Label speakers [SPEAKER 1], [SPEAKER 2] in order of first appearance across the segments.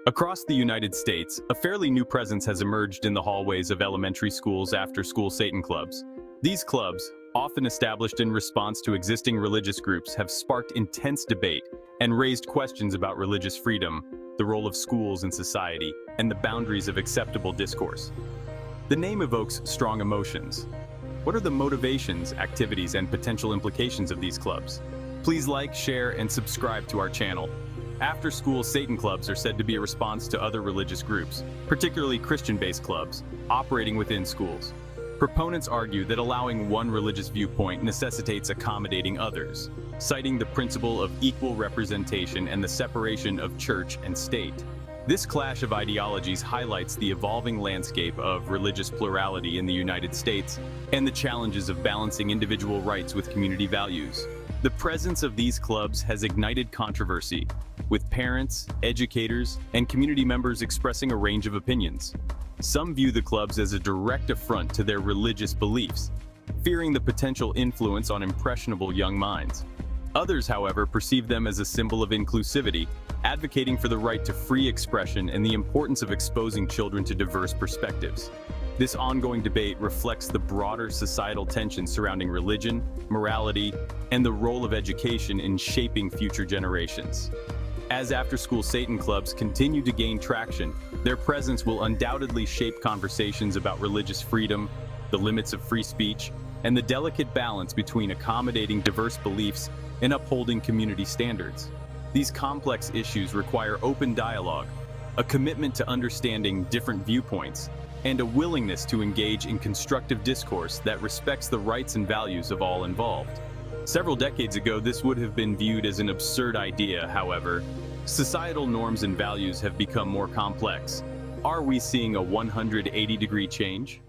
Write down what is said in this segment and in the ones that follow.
[SPEAKER 1] Across the United States, a fairly new presence has emerged in the hallways of elementary schools' after-school Satan clubs. These clubs, often established in response to existing religious groups, have sparked intense debate and raised questions about religious freedom, the role of schools in society, and the boundaries of acceptable discourse. The name evokes strong emotions. What are the motivations, activities, and potential implications of these clubs? Please like, share, and subscribe to our channel. After-school Satan clubs are said to be a response to other religious groups, particularly Christian-based clubs, operating within schools. Proponents argue that allowing one religious viewpoint necessitates accommodating others, citing the principle of equal representation and the separation of church and state. This clash of ideologies highlights the evolving landscape of religious plurality in the United States and the challenges of balancing individual rights with community values. The presence of these clubs has ignited controversy, with parents, educators, and community members expressing a range of opinions. Some view the clubs as a direct affront to their religious beliefs, fearing the potential influence on impressionable young minds. Others, however, perceive them as a symbol of inclusivity, advocating for the right to free expression and the importance of exposing children to diverse perspectives. This ongoing debate reflects the broader societal tensions surrounding religion, morality, and the role of education in shaping future generations. As after-school Satan clubs continue to gain traction, their presence will undoubtedly shape conversations about religious freedom, the limits of free speech, and the delicate balance between accommodating diverse beliefs and upholding community standards. These complex issues require open dialogue, a commitment to understanding different viewpoints, and a willingness to engage in constructive discourse that respects the rights and values of all involved. Several decades ago, this would have been viewed as an absurd idea, however. Societal norms and values have become more complex. Are we seeing a 180-degree change?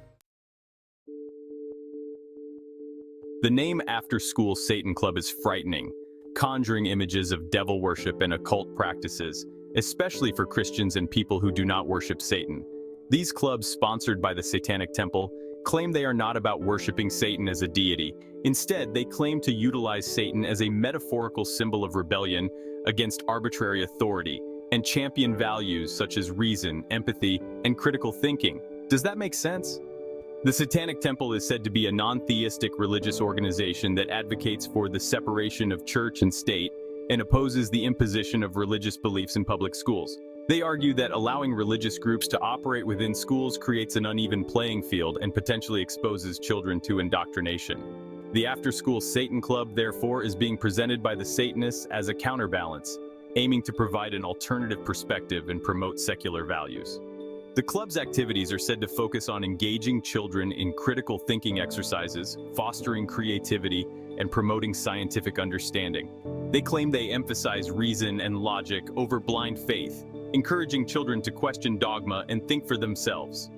[SPEAKER 1] The name After-School Satan Club is frightening, conjuring images of devil worship and occult practices, especially for Christians and people who do not worship Satan. These clubs, sponsored by the Satanic Temple, claim they are not about worshiping Satan as a deity. Instead, they claim to utilize Satan as a metaphorical symbol of rebellion against arbitrary authority and champion values such as reason, empathy, and critical thinking. Does that make sense? The Satanic Temple is said to be a non-theistic religious organization that advocates for the separation of church and state and opposes the imposition of religious beliefs in public schools. They argue that allowing religious groups to operate within schools creates an uneven playing field and potentially exposes children to indoctrination. The After-School Satan Club, therefore, is being presented by the Satanists as a counterbalance, aiming to provide an alternative perspective and promote secular values. The club's activities are said to focus on engaging children in critical thinking exercises, fostering creativity, and promoting scientific understanding. They claim they emphasize reason and logic over blind faith, encouraging children to question dogma and think for themselves.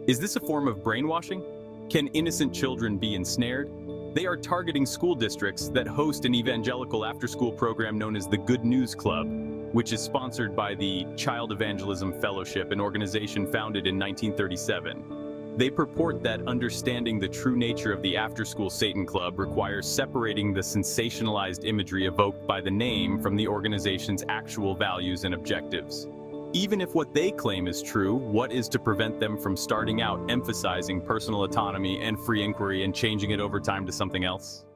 [SPEAKER 1] Is this a form of brainwashing? Can innocent children be ensnared? They are targeting school districts that host an evangelical after-school program known as the Good News Club, which is sponsored by the Child Evangelism Fellowship, an organization founded in 1937. They purport that understanding the true nature of the After-School Satan Club requires separating the sensationalized imagery evoked by the name from the organization's actual values and objectives. Even if what they claim is true, what is to prevent them from starting out emphasizing personal autonomy and free inquiry and changing it over time to something else?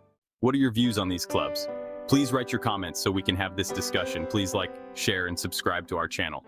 [SPEAKER 1] What are your views on these clubs? Please write your comments so we can have this discussion. Please like, share, and subscribe to our channel.